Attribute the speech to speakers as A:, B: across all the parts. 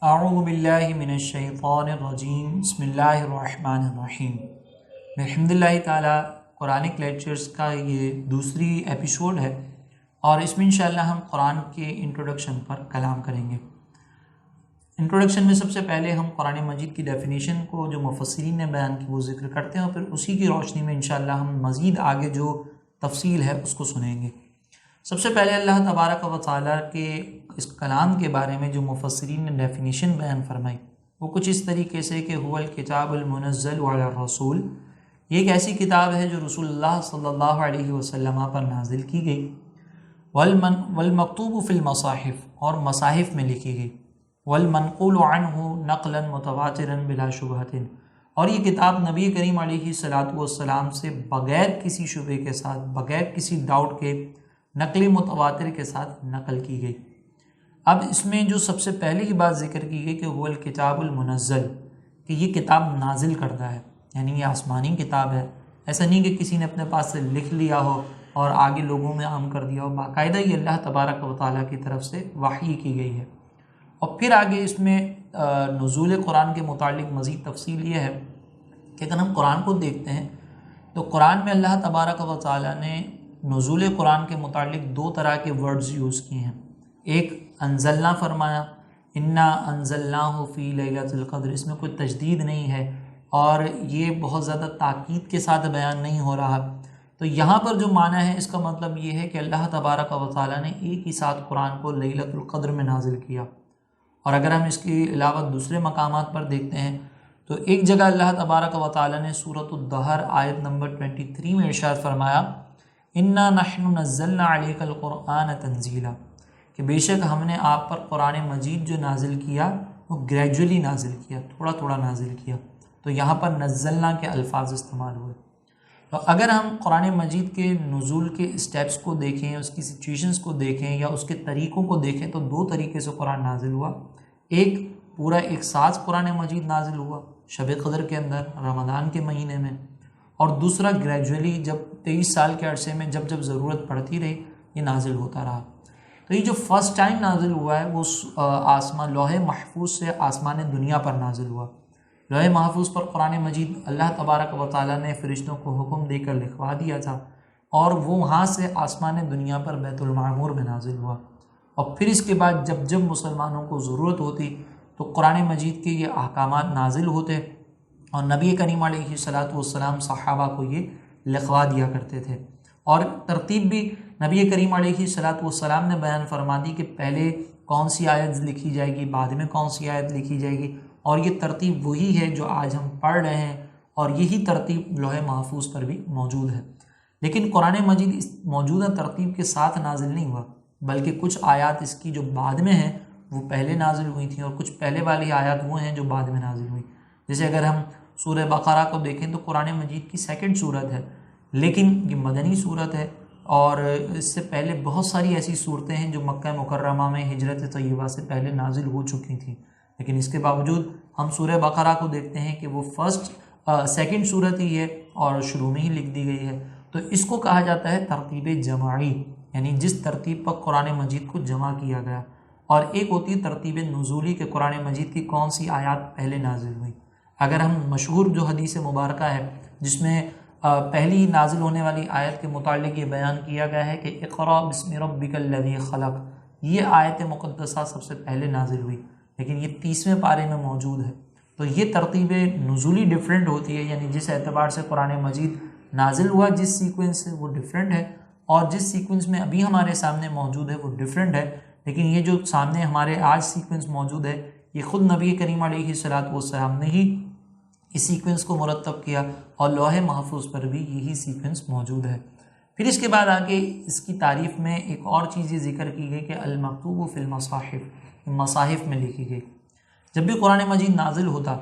A: اعوذ باللہ من الشیطان الرجیم بسم اللہ الرحمن الرحیم۔ الحمدللہ تعالی قرآنک لیکچرز کا یہ دوسری ایپیسوڈ ہے اور اس میں انشاءاللہ ہم قرآن کے انٹروڈکشن پر کلام کریں گے۔ انٹروڈکشن میں سب سے پہلے ہم قرآن مجید کی ڈیفینیشن کو جو مفسرین نے بیان کی وہ ذکر کرتے ہیں اور پھر اسی کی روشنی میں انشاءاللہ ہم مزید آگے جو تفصیل ہے اس کو سنیں گے۔ سب سے پہلے اللہ تبارک و تعالیٰ کے اس کلام کے بارے میں جو مفسرین نے ڈیفینیشن بیان فرمائی وہ کچھ اس طریقے سے کہ هو الکتاب المنزل علی الرسول، یہ ایک ایسی کتاب ہے جو رسول اللہ صلی اللہ علیہ وسلم پر نازل کی گئی، والمکتوب فی المصاحف، اور مصاحف میں لکھی گئی، والمنقول عنہ نقلا متواترا بلا شبہۃ، اور یہ کتاب نبی کریم علیہ السلام سے بغیر کسی شبہ کے ساتھ، بغیر کسی ڈاؤٹ کے، نقل متواتر کے ساتھ نقل کی گئی۔ اب اس میں جو سب سے پہلے کی بات ذکر کی گئی کہ هو الکتاب المنزل، کہ یہ کتاب نازل کردہ ہے، یعنی یہ آسمانی کتاب ہے، ایسا نہیں کہ کسی نے اپنے پاس سے لکھ لیا ہو اور آگے لوگوں میں عام کر دیا ہو، باقاعدہ یہ اللہ تبارک و تعالیٰ کی طرف سے وحی کی گئی ہے۔ اور پھر آگے اس میں نزول قرآن کے متعلق مزید تفصیل یہ ہے کہ اگر ہم قرآن کو دیکھتے ہیں تو قرآن میں اللہ تبارک و تعالیٰ نے نزول قرآن کے متعلق دو طرح کے ورڈز یوز کیے ہیں۔ ایک انزلنا فرمایا، انا انزلناہ فی لیلۃ القدر، اس میں کوئی تجدید نہیں ہے اور یہ بہت زیادہ تاکید کے ساتھ بیان نہیں ہو رہا، تو یہاں پر جو معنی ہے اس کا مطلب یہ ہے کہ اللہ تبارک و تعالیٰ نے ایک ہی ساتھ قرآن کو لیلۃ القدر میں نازل کیا۔ اور اگر ہم اس کے علاوہ دوسرے مقامات پر دیکھتے ہیں تو ایک جگہ اللہ تبارک و تعالیٰ نے سورۃ الدہر آیت نمبر 23 میں ارشاد فرمایا، انا نحن نزلنا علیک القرآن تنزیلا، کہ بے شک ہم نے آپ پر قرآن مجید جو نازل کیا وہ گریجولی نازل کیا، تھوڑا تھوڑا نازل کیا، تو یہاں پر نزلنا کے الفاظ استعمال ہوئے۔ تو اگر ہم قرآن مجید کے نزول کے اسٹیپس کو دیکھیں، اس کی سچویشنز کو دیکھیں یا اس کے طریقوں کو دیکھیں تو دو طریقے سے قرآن نازل ہوا۔ ایک پورا ایک ساتھ قرآن مجید نازل ہوا شب قدر کے اندر رمضان کے مہینے میں، اور دوسرا گریجولی جب 23 سال کے عرصے میں جب جب ضرورت پڑتی رہی یہ نازل ہوتا رہا۔ تو یہ جو فرسٹ ٹائم نازل ہوا ہے وہ آسمان لوح محفوظ سے آسمان دنیا پر نازل ہوا۔ لوح محفوظ پر قرآن مجید اللہ تبارک و تعالیٰ نے فرشتوں کو حکم دے کر لکھوا دیا تھا اور وہ وہاں سے آسمان دنیا پر بیت المعمور میں نازل ہوا، اور پھر اس کے بعد جب جب مسلمانوں کو ضرورت ہوتی تو قرآن مجید کے یہ احکامات نازل ہوتے اور نبی کریم علیہ السلام صحابہ کو یہ لکھوا دیا کرتے تھے۔ اور ترتیب بھی نبی کریم علیہ السلام نے بیان فرما دی کہ پہلے کون سی آیت لکھی جائے گی، بعد میں کون سی آیت لکھی جائے گی، اور یہ ترتیب وہی ہے جو آج ہم پڑھ رہے ہیں اور یہی ترتیب لوح محفوظ پر بھی موجود ہے۔ لیکن قرآن مجید اس موجودہ ترتیب کے ساتھ نازل نہیں ہوا، بلکہ کچھ آیات اس کی جو بعد میں ہیں وہ پہلے نازل ہوئی تھیں اور کچھ پہلے والی آیات وہ ہیں جو بعد میں نازل ہوئی۔ جیسے اگر ہم سورہ بقرہ کو دیکھیں تو قرآن مجید کی سیکنڈ سورت ہے، لیکن یہ مدنی سورت ہے اور اس سے پہلے بہت ساری ایسی صورتیں ہیں جو مکہ مکرمہ میں ہجرت طیبہ سے پہلے نازل ہو چکی تھیں، لیکن اس کے باوجود ہم سورہ بقرہ کو دیکھتے ہیں کہ وہ سیکنڈ سورت ہی ہے اور شروع میں ہی لکھ دی گئی ہے۔ تو اس کو کہا جاتا ہے ترتیب جماعی، یعنی جس ترتیب پر قرآن مجید کو جمع کیا گیا، اور ایک ہوتی ہے ترتیب نزولی کہ قرآن مجید کی کون سی آیات پہلے نازل ہوئی۔ اگر ہم مشہور جو حدیث مبارکہ ہے جس میں پہلی نازل ہونے والی آیت کے متعلق یہ بیان کیا گیا ہے کہ اقرأ بسم ربک الذی خلق، یہ آیت مقدسہ سب سے پہلے نازل ہوئی، لیکن یہ 30ویں پارے میں موجود ہے۔ تو یہ ترتیب نزولی ڈیفرنٹ ہوتی ہے، یعنی جس اعتبار سے قرآن مجید نازل ہوا جس سیکوینس سے وہ ڈیفرنٹ ہے، اور جس سیکوینس میں ابھی ہمارے سامنے موجود ہے وہ ڈیفرنٹ ہے۔ لیکن یہ جو سامنے ہمارے آج سیکوینس موجود ہے یہ خود نبی کریم علیہ السلام نے ہی اس سیکوینس کو مرتب کیا اور لوح محفوظ پر بھی یہی سیکوینس موجود ہے۔ پھر اس کے بعد آگے اس کی تعریف میں ایک اور چیز یہ ذکر کی گئی کہ المکتوب فی المصاحف، مصاحف میں لکھی گئی۔ جب بھی قرآن مجید نازل ہوتا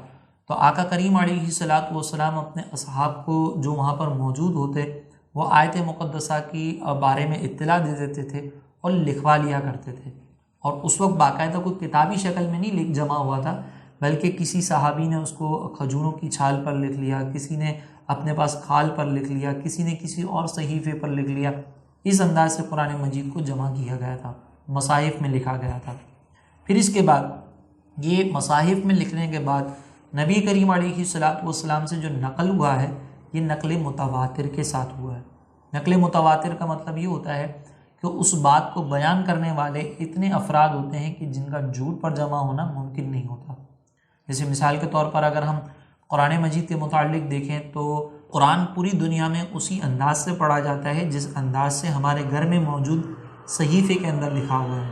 A: تو آقا کریم علیہ السلام اپنے اصحاب کو جو وہاں پر موجود ہوتے وہ آیت مقدسہ کی بارے میں اطلاع دے دیتے تھے اور لکھوا لیا کرتے تھے، اور اس وقت باقاعدہ کوئی کتابی شکل میں نہیں جمع ہوا تھا، بلکہ کسی صحابی نے اس کو کھجوروں کی چھال پر لکھ لیا، کسی نے اپنے پاس کھال پر لکھ لیا، کسی نے کسی اور صحیفے پر لکھ لیا۔ اس انداز سے قرآن مجید کو جمع کیا گیا تھا، مصاحف میں لکھا گیا تھا۔ پھر اس کے بعد یہ مصاحف میں لکھنے کے بعد نبی کریم علیہ الصلوۃ والسلام سے جو نقل ہوا ہے یہ نقل متواتر کے ساتھ ہوا ہے۔ نقل متواتر کا مطلب یہ ہوتا ہے کہ اس بات کو بیان کرنے والے اتنے افراد ہوتے ہیں کہ جن کا جھوٹ پر جمع ہونا ممکن نہیں ہوتا۔ جیسے مثال کے طور پر اگر ہم قرآن مجید کے متعلق دیکھیں تو قرآن پوری دنیا میں اسی انداز سے پڑھا جاتا ہے جس انداز سے ہمارے گھر میں موجود صحیفے کے اندر لکھا ہوا ہے،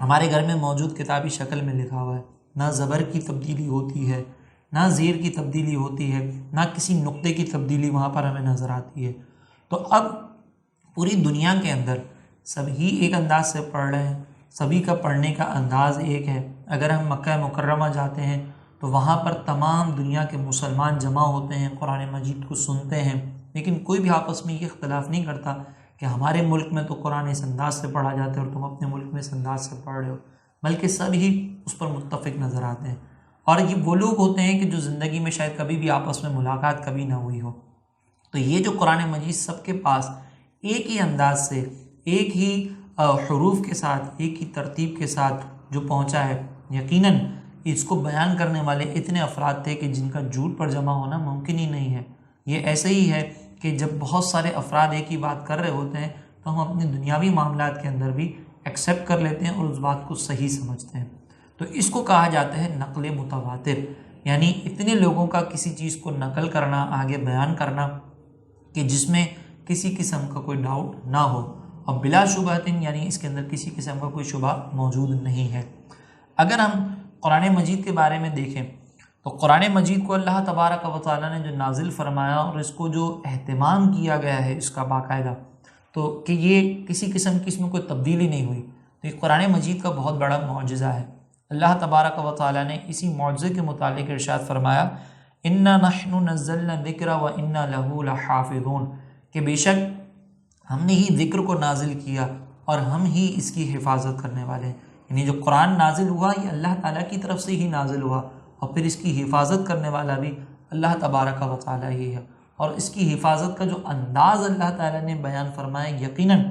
A: ہمارے گھر میں موجود کتابی شکل میں لکھا ہوا ہے۔ نہ زبر کی تبدیلی ہوتی ہے، نہ زیر کی تبدیلی ہوتی ہے، نہ کسی نقطے کی تبدیلی وہاں پر ہمیں نظر آتی ہے۔ تو اب پوری دنیا کے اندر سبھی ایک انداز سے پڑھ رہے ہیں، سبھی کا پڑھنے کا انداز ایک ہے۔ اگر ہم مکہ مکرمہ جاتے ہیں تو وہاں پر تمام دنیا کے مسلمان جمع ہوتے ہیں، قرآن مجید کو سنتے ہیں، لیکن کوئی بھی آپس میں یہ اختلاف نہیں کرتا کہ ہمارے ملک میں تو قرآن اس انداز سے پڑھا جاتا ہے اور تم اپنے ملک میں اس انداز سے پڑھ رہے ہو، بلکہ سب ہی اس پر متفق نظر آتے ہیں۔ اور یہ وہ لوگ ہوتے ہیں کہ جو زندگی میں شاید کبھی بھی آپس میں ملاقات کبھی نہ ہوئی ہو۔ تو یہ جو قرآن مجید سب کے پاس ایک ہی انداز سے، ایک ہی حروف کے ساتھ، ایک ہی ترتیب کے ساتھ جو پہنچا ہے، یقیناً اس کو بیان کرنے والے اتنے افراد تھے کہ جن کا جھوٹ پر جمع ہونا ممکن ہی نہیں ہے۔ یہ ایسے ہی ہے کہ جب بہت سارے افراد ایک ہی بات کر رہے ہوتے ہیں تو ہم اپنے دنیاوی معاملات کے اندر بھی ایکسیپٹ کر لیتے ہیں اور اس بات کو صحیح سمجھتے ہیں۔ تو اس کو کہا جاتا ہے نقل متواتر، یعنی اتنے لوگوں کا کسی چیز کو نقل کرنا، آگے بیان کرنا کہ جس میں کسی قسم کا کوئی ڈاؤٹ نہ ہو، اور بلا شبہ، یعنی اس کے اندر کسی قسم کا کوئی شبہ موجود نہیں ہے۔ اگر ہم قرآن مجید کے بارے میں دیکھیں تو قرآن مجید کو اللہ تبارک و تعالیٰ نے جو نازل فرمایا اور اس کو جو اہتمام کیا گیا ہے اس کا باقاعدہ، تو کہ یہ کسی قسم کی اس میں کوئی تبدیلی نہیں ہوئی، تو یہ قرآن مجید کا بہت بڑا معجزہ ہے۔ اللہ تبارک و تعالیٰ نے اسی معجزے کے متعلق ارشاد فرمایا، اِنَّا نَحْنُ نَزَّلْنَا الذِّكْرَ وَإِنَّا لَهُ لَحَافِظُونَ، کہ بے شک ہم نے ہی ذکر کو نازل کیا اور ہم ہی اس کی حفاظت کرنے والے ہیں۔ یعنی جو قرآن نازل ہوا یہ اللہ تعالیٰ کی طرف سے ہی نازل ہوا، اور پھر اس کی حفاظت کرنے والا بھی اللہ تبارک و تعالیٰ ہی ہے۔ اور اس کی حفاظت کا جو انداز اللہ تعالیٰ نے بیان فرمایا، یقیناً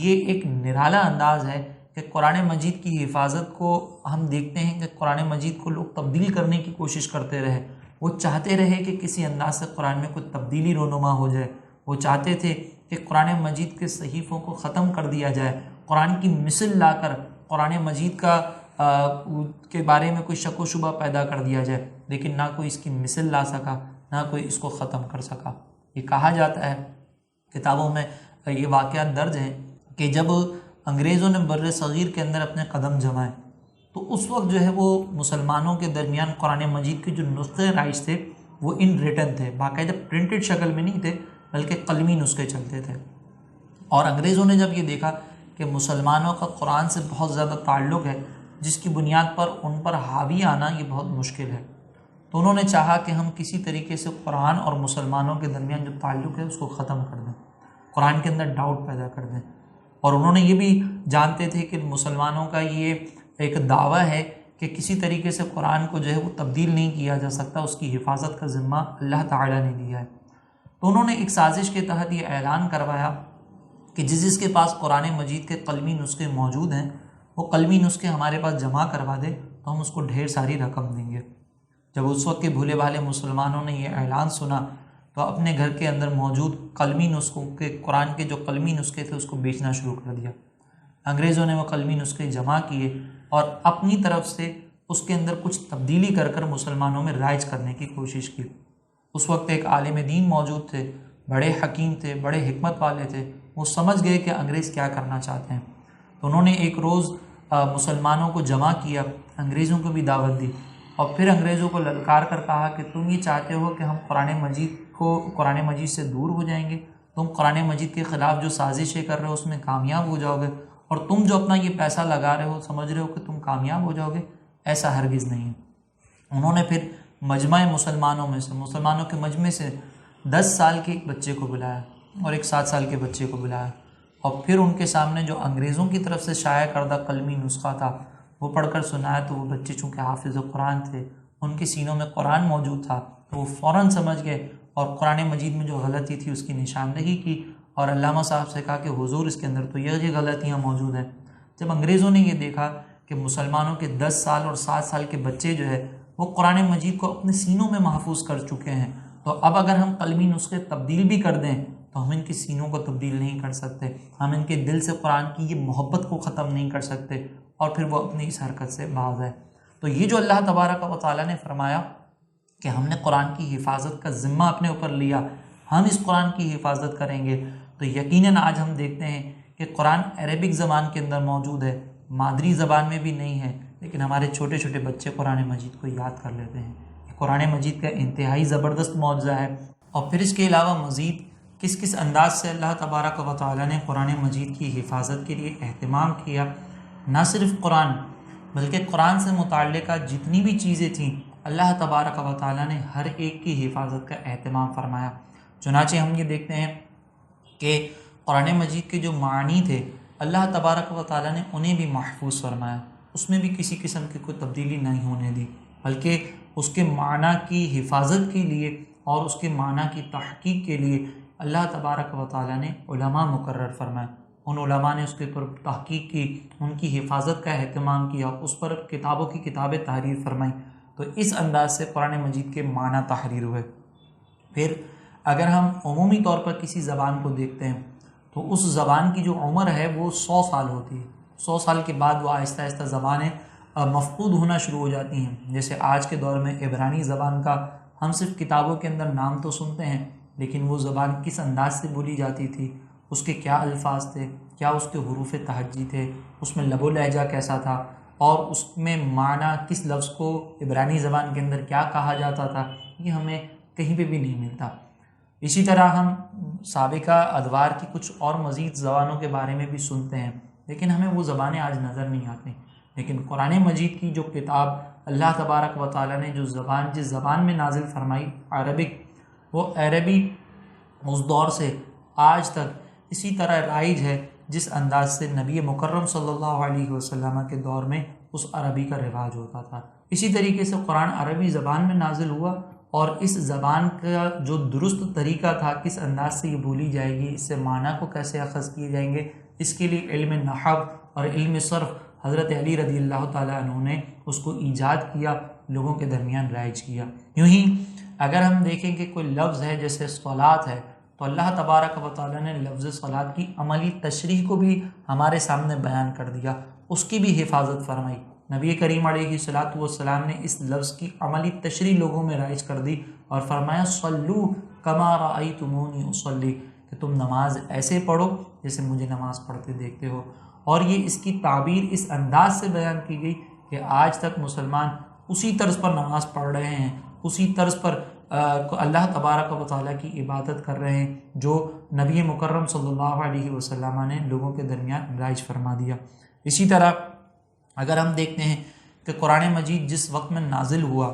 A: یہ ایک نرالا انداز ہے کہ قرآن مجید کی حفاظت کو ہم دیکھتے ہیں کہ قرآن مجید کو لوگ تبدیل کرنے کی کوشش کرتے رہے، وہ چاہتے رہے کہ کسی انداز سے قرآن میں کوئی تبدیلی رونما ہو جائے، وہ چاہتے تھے کہ قرآن مجید کے صحیفوں کو ختم کر دیا جائے، قرآن کی مثل لا کر قرآن مجید کا کے بارے میں کوئی شک و شبہ پیدا کر دیا جائے، لیکن نہ کوئی اس کی مثل لا سکا، نہ کوئی اس کو ختم کر سکا۔ یہ کہا جاتا ہے، کتابوں میں یہ واقعات درج ہیں کہ جب انگریزوں نے بر صغیر کے اندر اپنے قدم جمائے تو اس وقت جو ہے وہ مسلمانوں کے درمیان قرآن مجید کے جو نسخے رائج تھے وہ ان ریٹن تھے، باقاعدہ پرنٹڈ شکل میں نہیں تھے بلکہ قلمی نسخے چلتے تھے۔ اور انگریزوں نے جب یہ دیکھا کہ مسلمانوں کا قرآن سے بہت زیادہ تعلق ہے جس کی بنیاد پر ان پر حاوی آنا یہ بہت مشکل ہے، تو انہوں نے چاہا کہ ہم کسی طریقے سے قرآن اور مسلمانوں کے درمیان جو تعلق ہے اس کو ختم کر دیں، قرآن کے اندر ڈاؤٹ پیدا کر دیں۔ اور انہوں نے یہ بھی جانتے تھے کہ مسلمانوں کا یہ ایک دعویٰ ہے کہ کسی طریقے سے قرآن کو جو ہے وہ تبدیل نہیں کیا جا سکتا، اس کی حفاظت کا ذمہ اللہ تعالیٰ نے دیا ہے۔ تو انہوں نے ایک سازش کے تحت یہ اعلان کروایا کہ جس کے پاس قرآن مجید کے قلمی نسخے موجود ہیں وہ قلمی نسخے ہمارے پاس جمع کروا دے تو ہم اس کو ڈھیر ساری رقم دیں گے۔ جب اس وقت کے بھولے بھالے مسلمانوں نے یہ اعلان سنا تو اپنے گھر کے اندر موجود قلمی نسخوں کے، قرآن کے جو قلمی نسخے تھے اس کو بیچنا شروع کر دیا۔ انگریزوں نے وہ قلمی نسخے جمع کیے اور اپنی طرف سے اس کے اندر کچھ تبدیلی کر کر مسلمانوں میں رائج کرنے کی کوشش کی۔ اس وقت ایک عالم دین موجود تھے، بڑے حکیم تھے، بڑے حکمت والے تھے، وہ سمجھ گئے کہ انگریز کیا کرنا چاہتے ہیں، تو انہوں نے ایک روز مسلمانوں کو جمع کیا، انگریزوں کو بھی دعوت دی، اور پھر انگریزوں کو للکار کر کہا کہ تم یہ چاہتے ہو کہ ہم قرآن مجید سے دور ہو جائیں گے، تم قرآن مجید کے خلاف جو سازشیں کر رہے ہو اس میں کامیاب ہو جاؤ گے، اور تم جو اپنا یہ پیسہ لگا رہے ہو سمجھ رہے ہو کہ تم کامیاب ہو جاؤ گے، ایسا ہرگز نہیں ہے۔ انہوں نے پھر مجمع مسلمانوں میں سے، مسلمانوں کے مجمع سے 10 سال کے ایک بچے کو بلایا اور ایک 7 سال کے بچے کو بلایا، اور پھر ان کے سامنے جو انگریزوں کی طرف سے شائع کردہ قلمی نسخہ تھا وہ پڑھ کر سنایا، تو وہ بچے چونکہ حافظ قرآن تھے، ان کے سینوں میں قرآن موجود تھا، تو وہ فوراً سمجھ گئے اور قرآن مجید میں جو غلطی تھی اس کی نشاندہی کی، اور علامہ صاحب سے کہا کہ حضور اس کے اندر تو یہ غلطیاں موجود ہیں۔ جب انگریزوں نے یہ دیکھا کہ مسلمانوں کے 10 سال اور 7 سال کے بچے جو ہے وہ قرآن مجید کو اپنے سینوں میں محفوظ کر چکے ہیں، تو اب اگر ہم قلمی نسخے تبدیل بھی کر دیں تو ہم ان کی سینوں کو تبدیل نہیں کر سکتے، ہم ان کے دل سے قرآن کی یہ محبت کو ختم نہیں کر سکتے، اور پھر وہ اپنی اس حرکت سے باز ہے۔ تو یہ جو اللہ تبارک و تعالیٰ نے فرمایا کہ ہم نے قرآن کی حفاظت کا ذمہ اپنے اوپر لیا، ہم اس قرآن کی حفاظت کریں گے، تو یقیناً آج ہم دیکھتے ہیں کہ قرآن عربک زبان کے اندر موجود ہے، مادری زبان میں بھی نہیں ہے، لیکن ہمارے چھوٹے چھوٹے بچے قرآن مجید کو یاد کر لیتے ہیں۔ یہ قرآن مجید کا انتہائی زبردست معجزہ ہے۔ اور پھر اس کے علاوہ مزید کس کس انداز سے اللہ تبارک و تعالیٰ نے قرآن مجید کی حفاظت کے لیے اہتمام کیا۔ نہ صرف قرآن بلکہ قرآن سے متعلقہ جتنی بھی چیزیں تھیں اللہ تبارک و تعالیٰ نے ہر ایک کی حفاظت کا اہتمام فرمایا۔ چنانچہ ہم یہ دیکھتے ہیں کہ قرآن مجید کے جو معنی تھے اللہ تبارک و تعالیٰ نے انہیں بھی محفوظ فرمایا، اس میں بھی کسی قسم کی کوئی تبدیلی نہیں ہونے دی، بلکہ اس کے معنی کی حفاظت کے لیے اور اس کے معنی کی تحقیق کے لیے اللہ تبارک و تعالیٰ نے علماء مقرر فرمائے، ان علماء نے اس کے اوپر تحقیق کی، ان کی حفاظت کا اہتمام کیا، اس پر کتابوں کی کتابیں تحریر فرمائیں، تو اس انداز سے قرآن مجید کے معنی تحریر ہوئے۔ پھر اگر ہم عمومی طور پر کسی زبان کو دیکھتے ہیں تو اس زبان کی جو عمر ہے وہ 100 سال ہوتی ہے، 100 سال کے بعد وہ آہستہ آہستہ زبانیں مفقود ہونا شروع ہو جاتی ہیں۔ جیسے آج کے دور میں عبرانی زبان کا ہم صرف کتابوں کے اندر نام تو سنتے ہیں، لیکن وہ زبان کس انداز سے بولی جاتی تھی، اس کے کیا الفاظ تھے، کیا اس کے حروف تہجی تھے، اس میں لب و لہجہ کیسا تھا، اور اس میں معنی کس لفظ کو عبرانی زبان کے اندر کیا کہا جاتا تھا، یہ ہمیں کہیں پہ بھی نہیں ملتا۔ اسی طرح ہم سابقہ ادوار کی کچھ اور مزید زبانوں کے بارے میں بھی سنتے ہیں، لیکن ہمیں وہ زبانیں آج نظر نہیں آتی۔ لیکن قرآن مجید کی جو کتاب اللہ تبارک و تعالیٰ نے جو جس زبان میں نازل فرمائی عربک، وہ عربی اس دور سے آج تک اسی طرح رائج ہے جس انداز سے نبی مکرم صلی اللہ علیہ وسلم کے دور میں اس عربی کا رواج ہوتا تھا۔ اسی طریقے سے قرآن عربی زبان میں نازل ہوا، اور اس زبان کا جو درست طریقہ تھا، کس انداز سے یہ بولی جائے گی، اس سے معنی کو کیسے اخذ کیے جائیں گے، اس کے لیے علم نحو اور علم صرف حضرت علی رضی اللہ تعالیٰ عنہ نے اس کو ایجاد کیا، لوگوں کے درمیان رائج کیا۔ یوں ہی اگر ہم دیکھیں کہ کوئی لفظ ہے جیسے صلاۃ ہے، تو اللہ تبارک و تعالیٰ نے لفظ صلاۃ کی عملی تشریح کو بھی ہمارے سامنے بیان کر دیا، اس کی بھی حفاظت فرمائی۔ نبی کریم علیہ الصلاۃ والسلام نے اس لفظ کی عملی تشریح لوگوں میں رائج کر دی اور فرمایا صلو کما رأیتمونی اصلی، کہ تم نماز ایسے پڑھو جیسے مجھے نماز پڑھتے دیکھتے ہو۔ اور یہ اس کی تعبیر اس انداز سے بیان کی گئی کہ آج تک مسلمان اسی طرز پر نماز پڑھ رہے ہیں، اسی طرز پر اللہ تبارک و تعالیٰ کی عبادت کر رہے ہیں جو نبی مکرم صلی اللہ علیہ وسلم نے لوگوں کے درمیان رائج فرما دیا۔ اسی طرح اگر ہم دیکھتے ہیں کہ قرآن مجید جس وقت میں نازل ہوا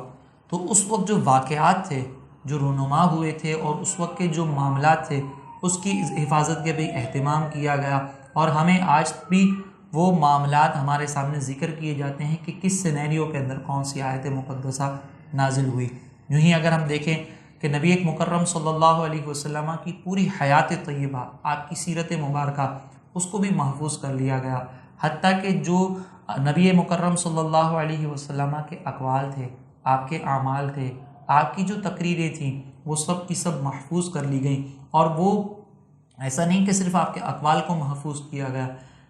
A: تو اس وقت جو واقعات تھے جو رونما ہوئے تھے اور اس وقت کے جو معاملات تھے اس کی حفاظت کے بھی اہتمام کیا گیا، اور ہمیں آج بھی وہ معاملات ہمارے سامنے ذکر کیے جاتے ہیں کہ کس سینیریو کے اندر کون سی آیت مقدسہ نازل ہوئی۔ یوں ہی اگر ہم دیکھیں کہ نبی مکرم صلی اللہ علیہ وسلم کی پوری حیات طیبہ، آپ کی سیرت مبارکہ، اس کو بھی محفوظ کر لیا گیا، حتیٰ کہ جو نبی مکرم صلی اللہ علیہ وسلم کے اقوال تھے، آپ کے اعمال تھے، آپ کی جو تقریریں تھیں، وہ سب کی سب محفوظ کر لی گئیں۔ اور وہ ایسا نہیں کہ صرف آپ کے اقوال کو محفوظ کیا گیا،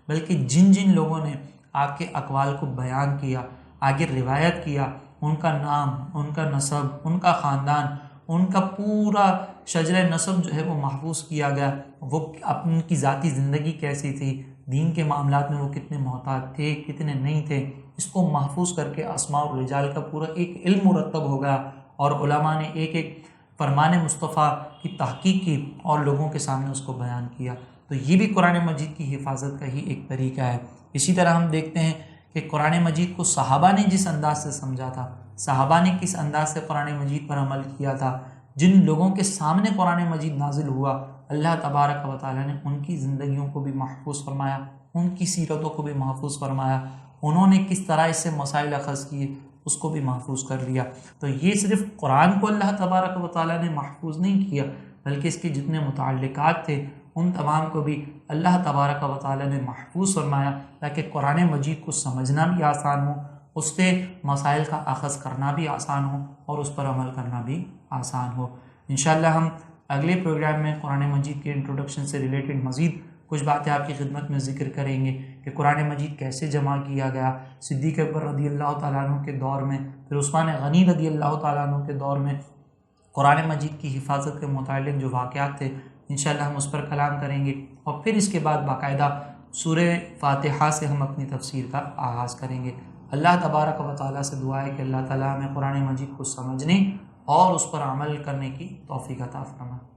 A: بلکہ جن جن لوگوں نے آپ کے اقوال کو بیان کیا، آگے روایت کیا، ان کا نام، ان کا نسب، ان کا خاندان، ان کا پورا شجرہ نسب جو ہے وہ محفوظ کیا گیا، وہ اپن کی ذاتی زندگی کیسی تھی، دین کے معاملات میں وہ کتنے محتاط تھے، کتنے نہیں تھے، اس کو محفوظ کر کے اسماء الرجال کا پورا ایک علم مرتب ہو گیا، اور علماء نے ایک ایک فرمان مصطفیٰ کی تحقیق کی اور لوگوں کے سامنے اس کو بیان کیا۔ تو یہ بھی قرآن مجید کی حفاظت کا ہی ایک طریقہ ہے۔ اسی طرح ہم دیکھتے ہیں کہ قرآن مجید کو صحابہ نے جس انداز سے سمجھا تھا، صحابہ نے کس انداز سے قرآن مجید پر عمل کیا تھا، جن لوگوں کے سامنے قرآن مجید نازل ہوا، اللہ تبارک و تعالیٰ نے ان کی زندگیوں کو بھی محفوظ فرمایا، ان کی سیرتوں کو بھی محفوظ فرمایا، انہوں نے کس طرح اس سے مسائل اخذ کیے اس کو بھی محفوظ کر لیا۔ تو یہ صرف قرآن کو اللہ تبارک و تعالیٰ نے محفوظ نہیں کیا، بلکہ اس کے جتنے متعلقات تھے ان تمام کو بھی اللہ تبارک و تعالیٰ نے محفوظ فرمایا تاکہ قرآن مجید کو سمجھنا بھی آسان ہو، اس سے مسائل کا اخذ کرنا بھی آسان ہو اور اس پر عمل کرنا بھی آسان ہو۔ انشاءاللہ ہم اگلے پروگرام میں قرآن مجید کے انٹروڈکشن سے ریلیٹڈ مزید کچھ باتیں آپ کی خدمت میں ذکر کریں گے کہ قرآن مجید کیسے جمع کیا گیا، صدیق اکبر رضی اللہ تعالیٰ عنہ کے دور میں، پھر عثمان غنی رضی اللہ تعالیٰ عنہ کے دور میں قرآن مجید کی حفاظت کے متعلق جو واقعات تھے انشاءاللہ ہم اس پر کلام کریں گے، اور پھر اس کے بعد باقاعدہ سورہ فاتحہ سے ہم اپنی تفسیر کا آغاز کریں گے۔ اللہ تبارک و تعالیٰ سے دعا ہے کہ اللہ تعالیٰ ہمیں قرآن مجید کو سمجھنے اور اس پر عمل کرنے کی توفیق عطا فرمائے۔